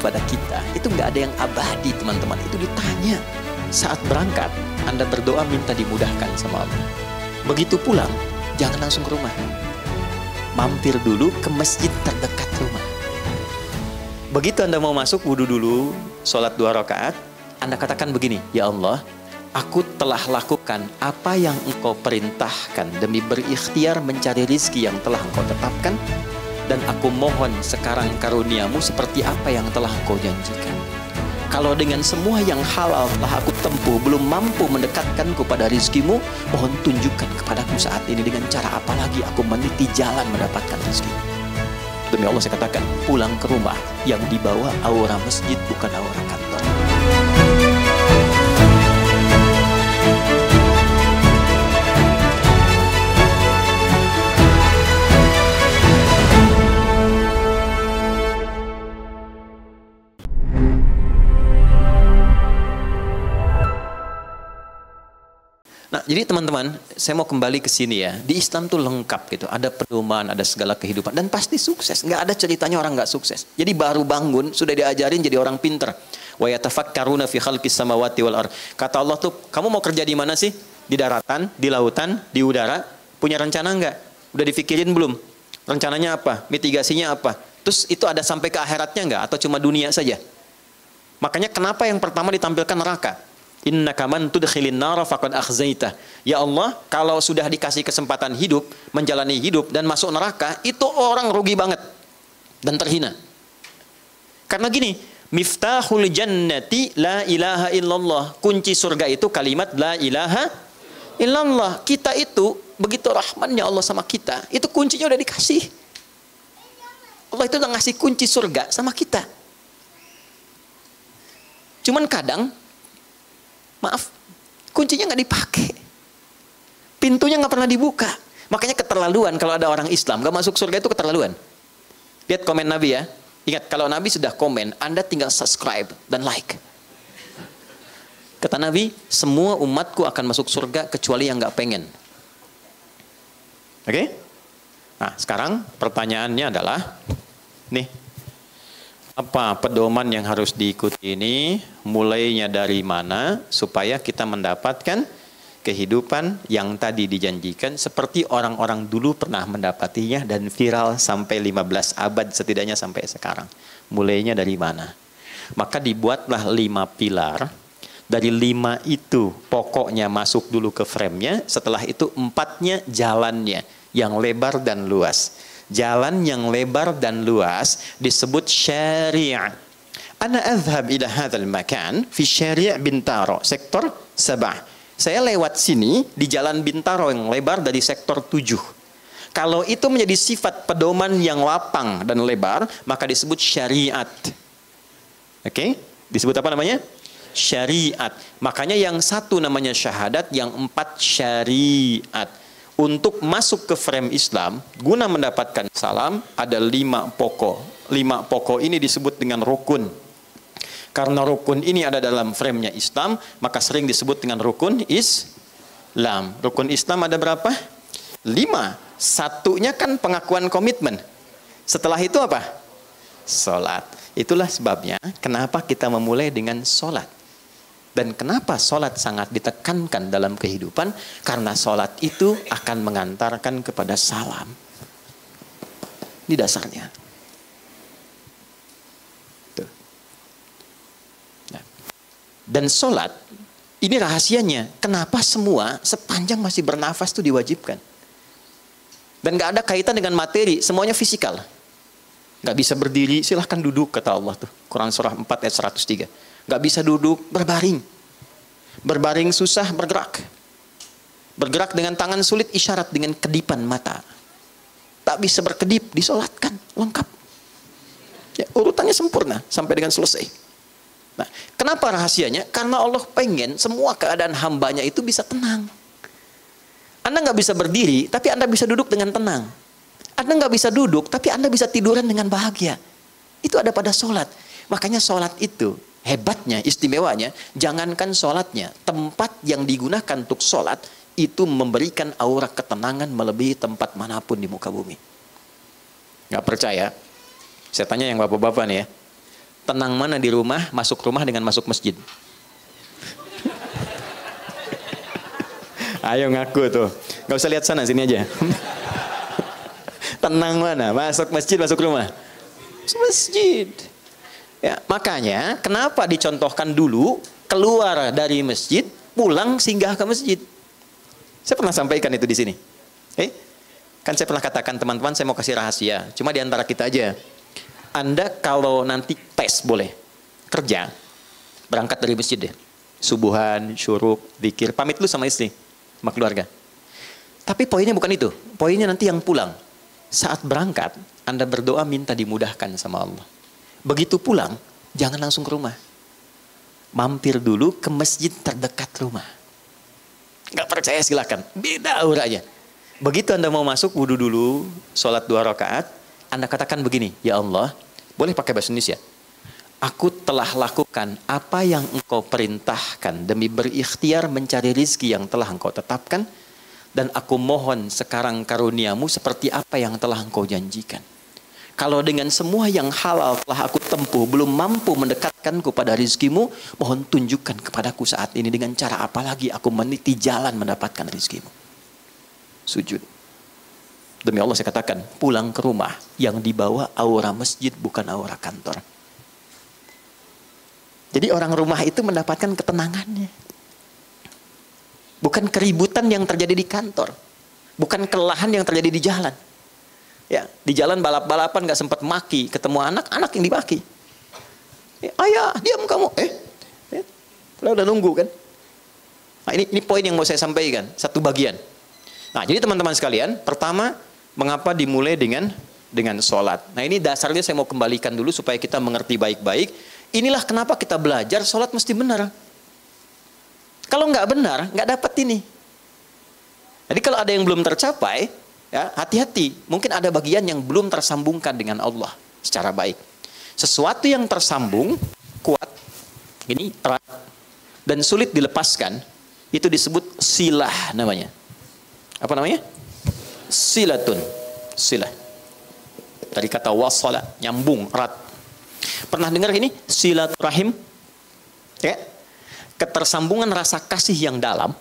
kepada kita, itu nggak ada yang abadi teman-teman. Itu ditanya saat berangkat. Anda berdoa minta dimudahkan sama Allah. Begitu pulang, jangan langsung ke rumah. Mampir dulu ke masjid terdekat rumah. Begitu Anda mau masuk, wudhu dulu, sholat 2 rakaat. Anda katakan begini, ya Allah, aku telah lakukan apa yang Engkau perintahkan demi berikhtiar mencari rizki yang telah Engkau tetapkan. Dan aku mohon sekarang karuniamu seperti apa yang telah Engkau janjikan. Kalau dengan semua yang halal telah aku tempuh belum mampu mendekatkanku pada rizkimu, mohon tunjukkan kepadaku saat ini dengan cara apa lagi aku meniti jalan mendapatkan rizki. Demi Allah saya katakan, pulang ke rumah yang dibawa aura masjid bukan aura kantor. Nah, jadi teman-teman, saya mau kembali ke sini ya. Di Islam tuh lengkap gitu. Ada pedoman, ada segala kehidupan. Dan pasti sukses. Nggak ada ceritanya orang nggak sukses. Jadi baru bangun, sudah diajarin jadi orang pinter. Wa yatafakkaruna fi khalqis samawati wal ardh. Kata Allah tuh, kamu mau kerja di mana sih? Di daratan, di lautan, di udara? Punya rencana nggak? Udah dipikirin belum? Rencananya apa? Mitigasinya apa? Terus itu ada sampai ke akhiratnya nggak? Atau cuma dunia saja? Makanya kenapa yang pertama ditampilkan neraka? Innaka man tudkhilin nar faqad akhzaitah. Ya Allah, kalau sudah dikasih kesempatan hidup, menjalani hidup dan masuk neraka, itu orang rugi banget dan terhina. Karena gini, miftahul jannati la ilaha illallah. Kunci surga itu kalimat la ilaha illallah. Kita itu begitu rahmannya Allah sama kita, itu kuncinya udah dikasih. Allah itu udah ngasih kunci surga sama kita. Cuman kadang maaf, kuncinya nggak dipakai, pintunya nggak pernah dibuka. Makanya keterlaluan kalau ada orang Islam nggak masuk surga, itu keterlaluan. Lihat komen Nabi ya. Ingat, kalau Nabi sudah komen, Anda tinggal subscribe dan like. Kata Nabi, semua umatku akan masuk surga kecuali yang nggak pengen. Oke? Nah, sekarang pertanyaannya adalah, nih, apa pedoman yang harus diikuti ini, mulainya dari mana supaya kita mendapatkan kehidupan yang tadi dijanjikan seperti orang-orang dulu pernah mendapatinya dan viral sampai 15 abad setidaknya sampai sekarang. Mulainya dari mana? Maka dibuatlah 5 pilar. Dari 5 itu pokoknya masuk dulu ke frame-nya, setelah itu 4-nya jalannya yang lebar dan luas. Jalan yang lebar dan luas disebut syariah. Ana azhab ila hadzal makan fi syari' Bintaro, sektor 7. Saya lewat sini di jalan Bintaro yang lebar dari sektor 7. Kalau itu menjadi sifat pedoman yang lapang dan lebar, maka disebut syariat. Oke? Disebut apa namanya? Syariat. Makanya yang 1 namanya syahadat, yang 4 syariat. Untuk masuk ke frame Islam, guna mendapatkan salam, ada 5 pokok. 5 pokok ini disebut dengan rukun. Karena rukun ini ada dalam frame-nya Islam, maka sering disebut dengan rukun Islam. Rukun Islam ada berapa? 5. 1-nya kan pengakuan komitmen. Setelah itu apa? Sholat. Itulah sebabnya kenapa kita memulai dengan sholat. Dan kenapa sholat sangat ditekankan dalam kehidupan? Karena sholat itu akan mengantarkan kepada salam. Ini dasarnya. Tuh. Nah. Dan sholat, ini rahasianya. Kenapa semua sepanjang masih bernafas itu diwajibkan? Dan gak ada kaitan dengan materi, semuanya fisikal. Gak bisa berdiri, silahkan duduk, kata Allah tuh. Quran surah 4 ayat 103. Gak bisa duduk, berbaring. Berbaring susah, bergerak. Bergerak dengan tangan sulit, isyarat dengan kedipan mata. Tak bisa berkedip, disolatkan, lengkap. Ya, urutannya sempurna, sampai dengan selesai. Nah, kenapa rahasianya? Karena Allah pengen semua keadaan hambanya itu bisa tenang. Anda gak bisa berdiri, tapi Anda bisa duduk dengan tenang. Anda gak bisa duduk, tapi Anda bisa tiduran dengan bahagia. Itu ada pada sholat. Makanya sholat itu hebatnya, istimewanya, jangankan sholatnya, tempat yang digunakan untuk sholat itu memberikan aura ketenangan melebihi tempat manapun di muka bumi. Gak percaya? Saya tanya yang bapak-bapak nih ya. Tenang mana di rumah, masuk rumah dengan masuk masjid? Ayo ngaku tuh. Gak usah lihat sana, sini aja. Tenang mana? Masuk masjid, masuk rumah? Masjid. Ya, makanya kenapa dicontohkan dulu keluar dari masjid, pulang singgah ke masjid. Saya pernah sampaikan itu di sini. Kan saya pernah katakan teman-teman, saya mau kasih rahasia. Cuma di antara kita aja. Anda kalau nanti tes boleh kerja, berangkat dari masjid deh. Subuhan, syuruk, zikir, pamit lu sama istri, sama keluarga. Tapi poinnya bukan itu. Poinnya nanti yang pulang. Saat berangkat, Anda berdoa minta dimudahkan sama Allah. Begitu pulang, jangan langsung ke rumah. Mampir dulu ke masjid terdekat rumah. Gak percaya silakan. Beda auranya. Begitu Anda mau masuk, wudu dulu, sholat 2 rakaat, Anda katakan begini, ya Allah, boleh pakai bahasa Indonesia. Aku telah lakukan apa yang Engkau perintahkan demi berikhtiar mencari rizki yang telah Engkau tetapkan, dan aku mohon sekarang karuniamu seperti apa yang telah Engkau janjikan. Kalau dengan semua yang halal telah aku tempuh belum mampu mendekatkanku pada rizkimu, mohon tunjukkan kepadaku saat ini dengan cara apa lagi aku meniti jalan mendapatkan rizkimu. Sujud. Demi Allah saya katakan, pulang ke rumah yang dibawa aura masjid bukan aura kantor. Jadi orang rumah itu mendapatkan ketenangannya. Bukan keributan yang terjadi di kantor. Bukan kelelahan yang terjadi di jalan. Ya, di jalan balap-balapan gak sempat maki, ketemu anak yang dimaki. Ayah, diam kamu. Udah nunggu kan. Nah, ini poin yang mau saya sampaikan, satu bagian. Nah, jadi teman-teman sekalian, pertama, mengapa dimulai dengan sholat. Nah, ini dasarnya saya mau kembalikan dulu supaya kita mengerti baik-baik. Inilah kenapa kita belajar sholat mesti benar. Kalau nggak benar, nggak dapat ini. Jadi kalau ada yang belum tercapai, ya, hati-hati. Mungkin ada bagian yang belum tersambungkan dengan Allah secara baik. Sesuatu yang tersambung, kuat, ini erat, dan sulit dilepaskan, itu disebut silah namanya. Apa namanya? Silatun. Silah. Dari kata wasala, nyambung, erat. Pernah dengar ini? Silaturahim? Ya. Ketersambungan rasa kasih yang dalam,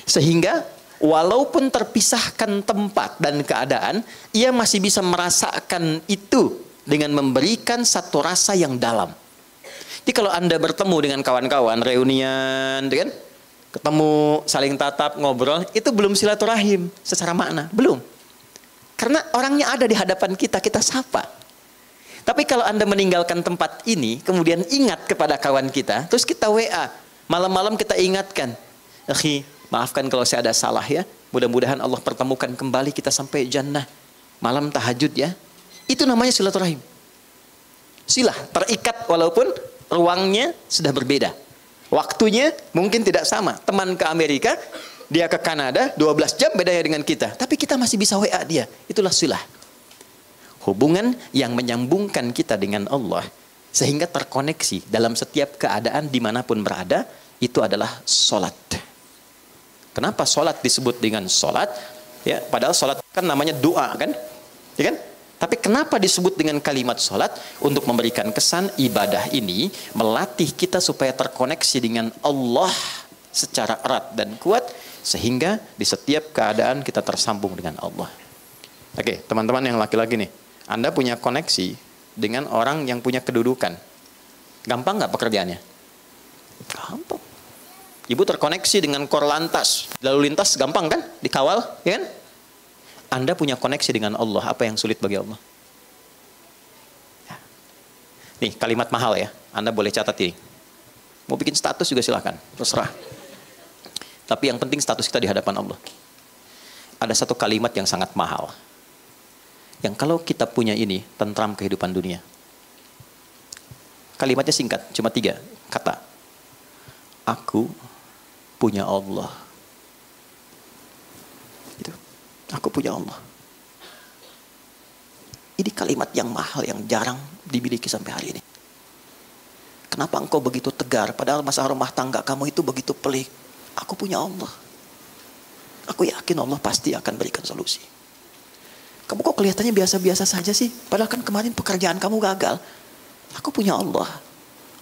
sehingga walaupun terpisahkan tempat dan keadaan, ia masih bisa merasakan itu dengan memberikan satu rasa yang dalam. Jadi kalau Anda bertemu dengan kawan-kawan, reunian, kan? Ketemu, saling tatap, ngobrol, itu belum silaturahim secara makna, belum. Karena orangnya ada di hadapan kita, kita sapa. Tapi kalau Anda meninggalkan tempat ini, kemudian ingat kepada kawan kita, terus kita WA, malam-malam kita ingatkan, akhi, maafkan kalau saya ada salah ya. Mudah-mudahan Allah pertemukan kembali kita sampai jannah. Malam tahajud ya. Itu namanya silaturahim. Silah, terikat walaupun ruangnya sudah berbeda. Waktunya mungkin tidak sama. Teman ke Amerika, dia ke Kanada, 12 jam bedanya dengan kita. Tapi kita masih bisa WA dia. Itulah silah. Hubungan yang menyambungkan kita dengan Allah. Sehingga terkoneksi dalam setiap keadaan dimanapun berada. Itu adalah sholat. Kenapa sholat disebut dengan sholat? Ya, padahal sholat kan namanya doa kan? Ya kan? Tapi kenapa disebut dengan kalimat sholat? Untuk memberikan kesan ibadah ini melatih kita supaya terkoneksi dengan Allah secara erat dan kuat. Sehingga di setiap keadaan kita tersambung dengan Allah. Oke, teman-teman yang laki-laki nih. Anda punya koneksi dengan orang yang punya kedudukan. Gampang nggak pekerjaannya? Gampang. Ibu terkoneksi dengan Korlantas, lalu lintas gampang kan? Dikawal, ya kan? Anda punya koneksi dengan Allah, apa yang sulit bagi Allah? Ya. Nih, kalimat mahal ya, Anda boleh catat ini. Mau bikin status juga silahkan, terserah. Tapi yang penting status kita di hadapan Allah. Ada satu kalimat yang sangat mahal. Yang kalau kita punya ini, tentram kehidupan dunia. Kalimatnya singkat, cuma 3 kata. Aku punya Allah. Itu. Aku punya Allah. Ini kalimat yang mahal, yang jarang dimiliki sampai hari ini. Kenapa engkau begitu tegar, padahal masalah rumah tangga kamu itu begitu pelik? Aku punya Allah. Aku yakin Allah pasti akan berikan solusi. Kamu kok kelihatannya biasa-biasa saja sih? Padahal kan kemarin pekerjaan kamu gagal. Aku punya Allah.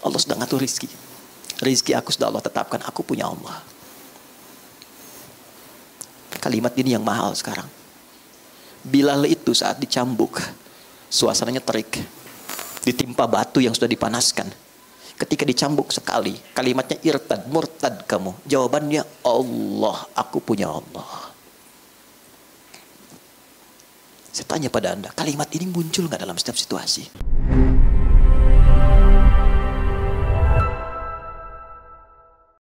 Allah sudah ngatur rizki. Rizki aku sudah Allah tetapkan. Aku punya Allah. Kalimat ini yang mahal sekarang. Bilal itu saat dicambuk, suasananya terik. Ditimpa batu yang sudah dipanaskan. Ketika dicambuk sekali, kalimatnya irtad, murtad kamu. Jawabannya Allah, aku punya Allah. Saya tanya pada Anda, kalimat ini muncul nggak dalam setiap situasi?